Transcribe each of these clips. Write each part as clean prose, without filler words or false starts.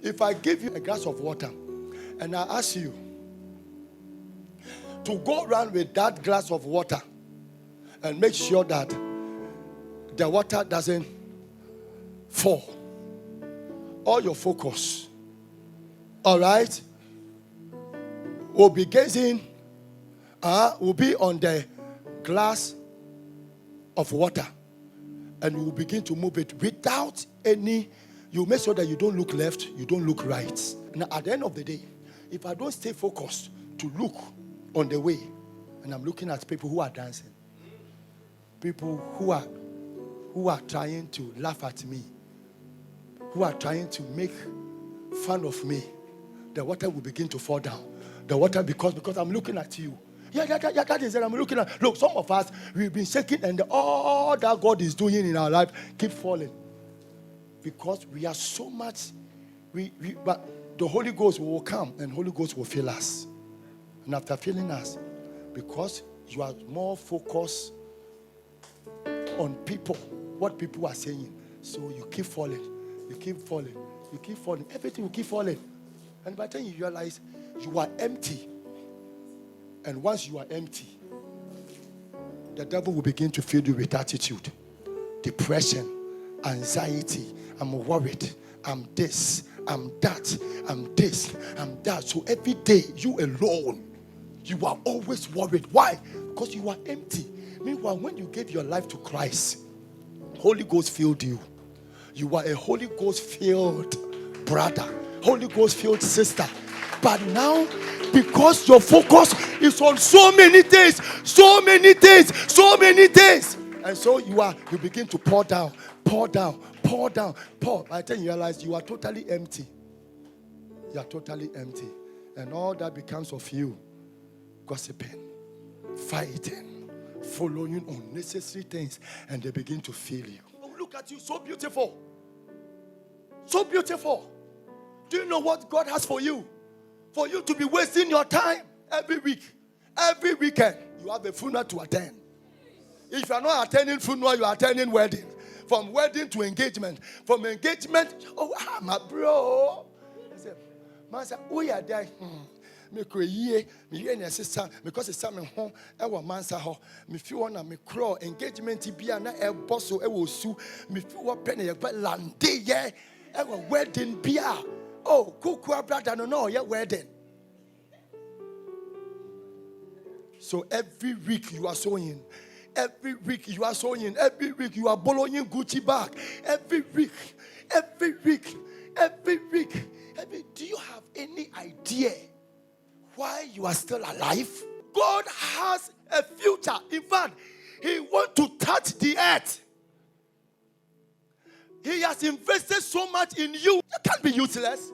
If I give you a glass of water and I ask you to go around with that glass of water and make sure that the water doesn't fall, all your focus, all right, will be gazing, will be on the glass of water, and you will begin to move it without any. You make sure that you don't look left, you don't look right. Now, at the end of the day, if I don't stay focused to look on the way, and I'm looking at people who are dancing, people who are trying to laugh at me, who are trying to make fun of me, the water will begin to fall down. The water, because I'm looking at you. Yeah, that is it. I'm looking at. Look, some of us, we've been shaking, and all that God is doing in our life keep falling. Because we are so much, but the Holy Ghost will come and Holy Ghost will fill us. And after filling us, because you are more focused on people, what people are saying, so you keep falling, you keep falling, you keep falling. Everything will keep falling. And by the time you realize you are empty, and once you are empty, the devil will begin to fill you with attitude, depression, anxiety. I'm worried. I'm this. I'm that. I'm this. I'm that. So every day, you alone, you are always worried. Why? Because you are empty. Meanwhile, when you gave your life to Christ, Holy Ghost filled you. You are a Holy Ghost filled brother, Holy Ghost filled sister. But now, because your focus is on so many things, and so you begin to pour down. By the time you realize you are totally empty. You are totally empty. And all that becomes of you, gossiping, fighting, following unnecessary things, and they begin to feel you. Oh, look at you, so beautiful. So beautiful. Do you know what God has for you? For you to be wasting your time every week, every weekend, you have a funeral to attend. If you are not attending funeral, you are attending wedding. From wedding to engagement. From engagement, my bro. I said, Master, we are there. Because it's something home, I want Mansa ho. Me feel one me crow engagement be an air boss so I will sue me feel what penny but land yeah. I want wedding beer. Oh, cook brother no yeah wedding. So every week you are sewing. Every week you are sewing. Every week you are borrowing Gucci bag. Every week. Do you have any idea why you are still alive? God has a future. In fact, He wants to touch the earth. He has invested so much in you. You can't be useless.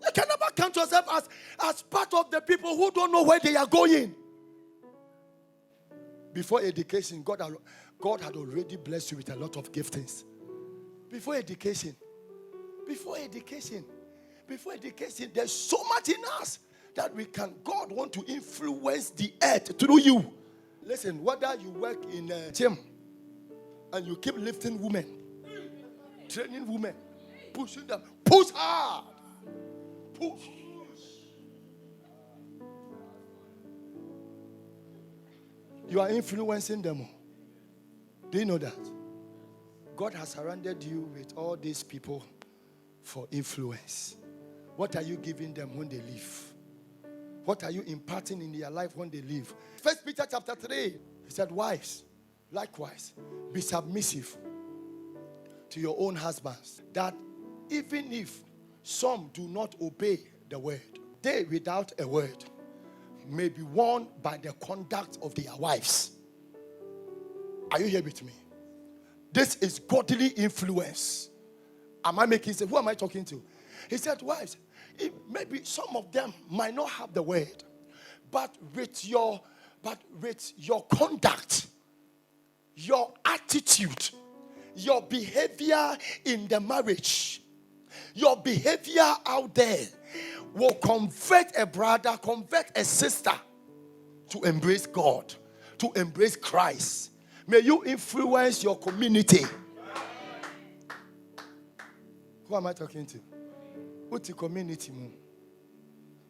You can never count yourself as part of the people who don't know where they are going. Before education, God had already blessed you with a lot of giftings. Before education, there's so much in us that God want to influence the earth through you. Listen, whether you work in a gym and you keep lifting women, training women, pushing them, push hard, push. You are influencing them. Do you know that? God has surrounded you with all these people for influence. What are you giving them when they leave? What are you imparting in their life when they leave? 1 Peter chapter 3, he said, wives, likewise, be submissive to your own husbands, that even if some do not obey the word, they without a word may be won by the conduct of their wives. Are you here with me? This is godly influence. Am I making sense? Who am I talking to? He said, wives, maybe some of them might not have the word, but with your conduct, your attitude, your behavior in the marriage, your behavior out there will convert a brother, convert a sister to embrace God, to embrace Christ. May you influence your community. Who am I talking to? What's the community?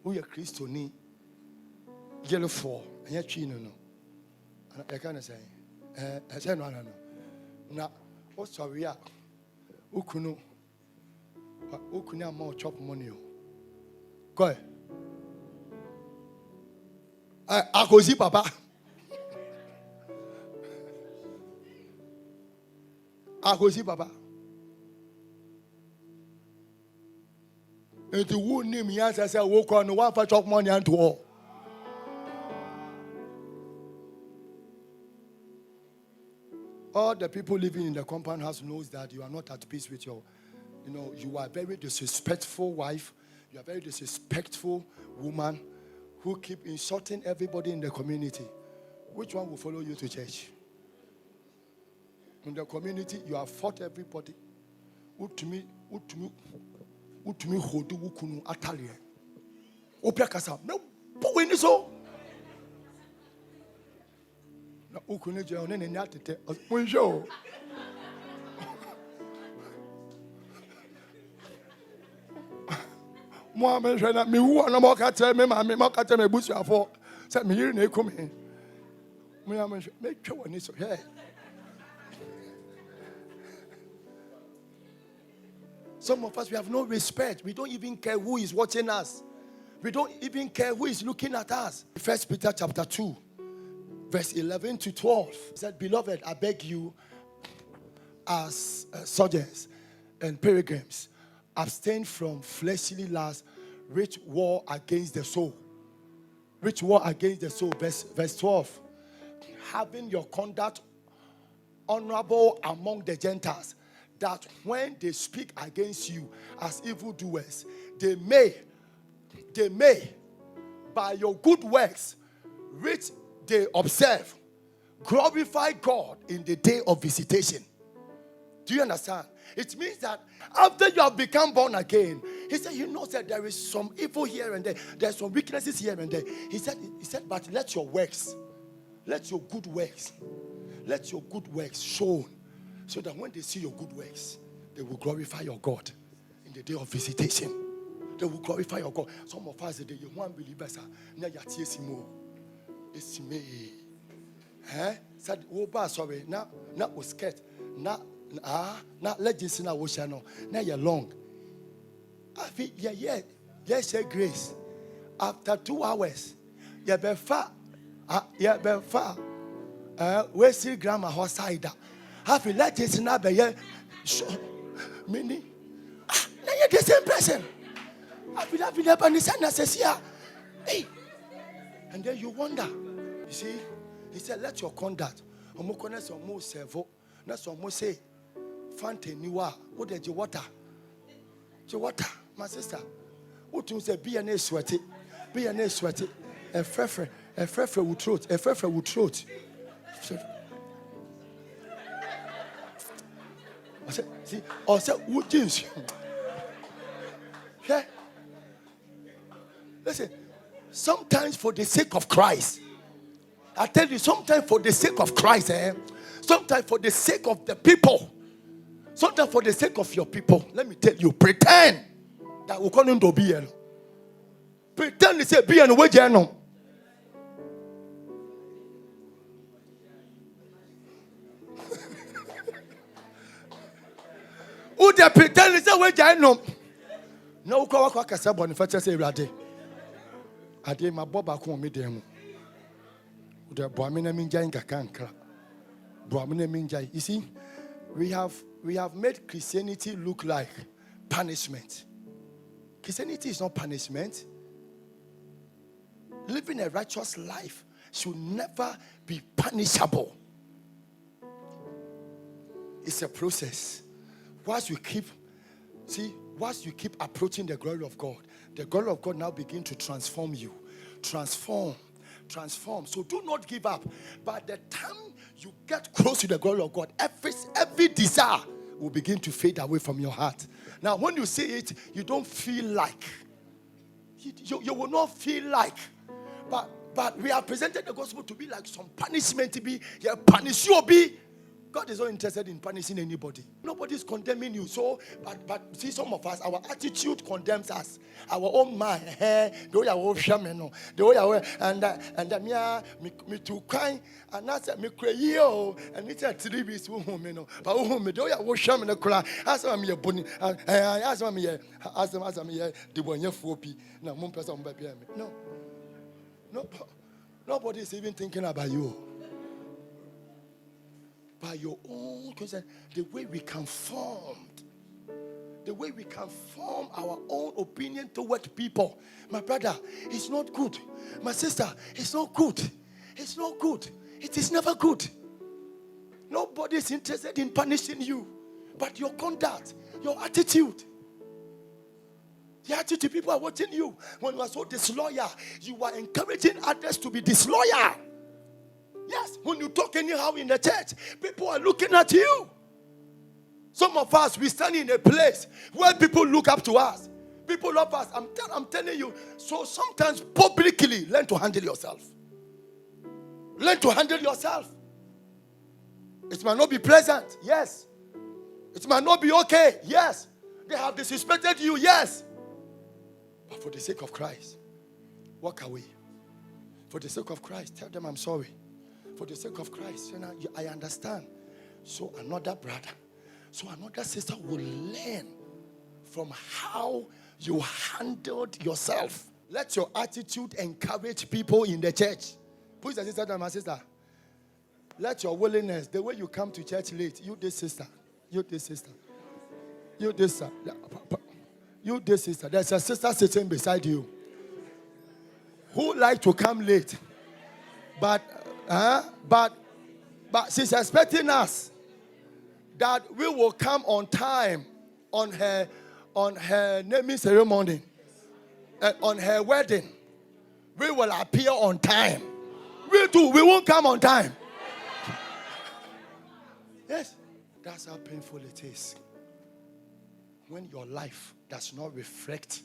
Who are Christian? Yellow for, and yet you know. I can't say. I said, no. Now, what's our real? Who can more chop money? Go ahead. I go see Papa. I go see Papa. And the wound name, yes, I said, walk on one for chop money and to all. All the people living in the compound house knows that you are not at peace with your, you are very disrespectful wife. You are very disrespectful woman who keep insulting everybody in the community. Which one will follow you to church? In the community, you have fought everybody. Utumi hodu wukunu atalie. Opia kasa. No, but so. Na ukunu je one ne nyatete. Monjo. Mo ame na mi wu na mo ka tell me ma me mo ka tell me busu afọ. Say me yiri na ekome. Mo ame me twa woni so. Hey. Some of us, we have no respect. We don't even care who is watching us. We don't even care who is looking at us. 1 Peter chapter 2, verse 11 to 12. It said, beloved, I beg you, as sojourners and pilgrims, abstain from fleshly lusts, which war against the soul. Which war against the soul. Verse 12. Having your conduct honorable among the Gentiles, that when they speak against you as evildoers, they may, by your good works, which they observe, glorify God in the day of visitation. Do you understand? It means that after you have become born again, he said, that there is some evil here and there. There's some weaknesses here and there. He said, but let your good works shown. So that when they see your good works, they will glorify your God in the day of visitation. They will glorify your God. Some of us, the one believers are now yatisimo. It's me. Said, oh, sorry, now was scared. Now let you see now what channel. Now you're long. I think, yes, grace. After 2 hours, you're very far. Where's the grandma horse side? Have you let it now be meaning? Now you're the same person. Have you never understand? Hey, and then you wonder. You see, he said, let your conduct. Omokones or more servo. That's what more say. Fante niwa. What did you water? Your water, my sister. What you say? Be an sweaty. Be an sweaty. A frefre would throat. A frefre would throat. See, or say, what jeans? Yeah. Listen, sometimes for the sake of Christ, I tell you, sometimes for the sake of Christ, sometimes for the sake of the people, sometimes for the sake of your people, let me tell you, pretend that we're calling to be. Pretend to say, be an way journal. Who they pretend is away jano? No, go walk like a sub on fetch say rade. I did my boba come me them. The Brahmina Minja in Kakanka. Brahmina Minja. You see, we have made Christianity look like punishment. Christianity is not punishment. Living a righteous life should never be punishable. It's a process. Once you keep approaching the glory of God now begins to transform you. Transform. So do not give up. By the time you get close to the glory of God, every desire will begin to fade away from your heart. Now, when you see it, you don't feel like. You will not feel like. But we have presented the gospel to be like some punishment to be. Yeah, punish you be. God is not interested in punishing anybody. Nobody's condemning you. So, but see, some of us, our attitude condemns us. Our own mind, the way I was shaman, the way I was, and me too kind, and that's me cray, and it's a 3 weeks woman, but whom the way I was shaman, as I'm your bunny, as I'm here, as I'm here, the one you're 4p. No, no, nobody is even thinking about you. By your own concern, the way we can form our own opinion toward people. My brother, it's not good. My sister, it's not good. It's not good. It is never good. Nobody is interested in punishing you, but your conduct, your attitude. The attitude, people are watching you. When you are so disloyal, you are encouraging others to be disloyal. Yes, when you talk anyhow in the church, people are looking at you. Some of us, we stand in a place where people look up to us. People love us. I'm telling you. So sometimes publicly, learn to handle yourself. Learn to handle yourself. It might not be pleasant. Yes. It might not be okay. Yes. They have disrespected you. Yes. But for the sake of Christ, walk away. For the sake of Christ, tell them I'm sorry. For the sake of Christ, I understand. So another brother, so another sister will learn from how you handled yourself. Let your attitude encourage people in the church. Push the sister down, my sister. Let your willingness, the way you come to church late, you this sister, you this sister, you this sister, you this sister. There's a sister sitting beside you who like to come late, but she's expecting us that we will come on time on her naming ceremony, on her wedding. We will appear on time. We too, we won't come on time. Yes, that's how painful it is. When your life does not reflect,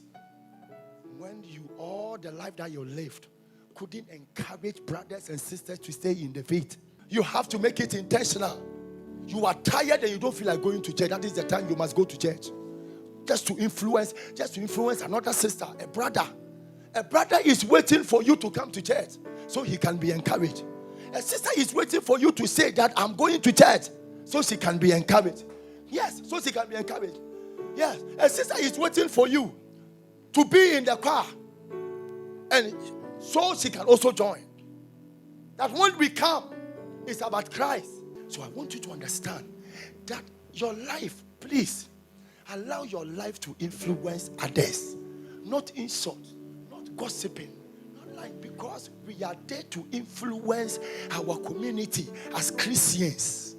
when all the life that you lived couldn't encourage brothers and sisters to stay in the faith. You have to make it intentional. You are tired and you don't feel like going to church. That is the time you must go to church. Just to influence another sister, a brother. A brother is waiting for you to come to church so he can be encouraged. A sister is waiting for you to say that I'm going to church so she can be encouraged. Yes, so she can be encouraged. Yes, a sister is waiting for you to be in the car and so she can also join. That when we come, it's about Christ. So I want you to understand that your life, please, allow your life to influence others. Not insult, not gossiping, not lying, because we are there to influence our community as Christians.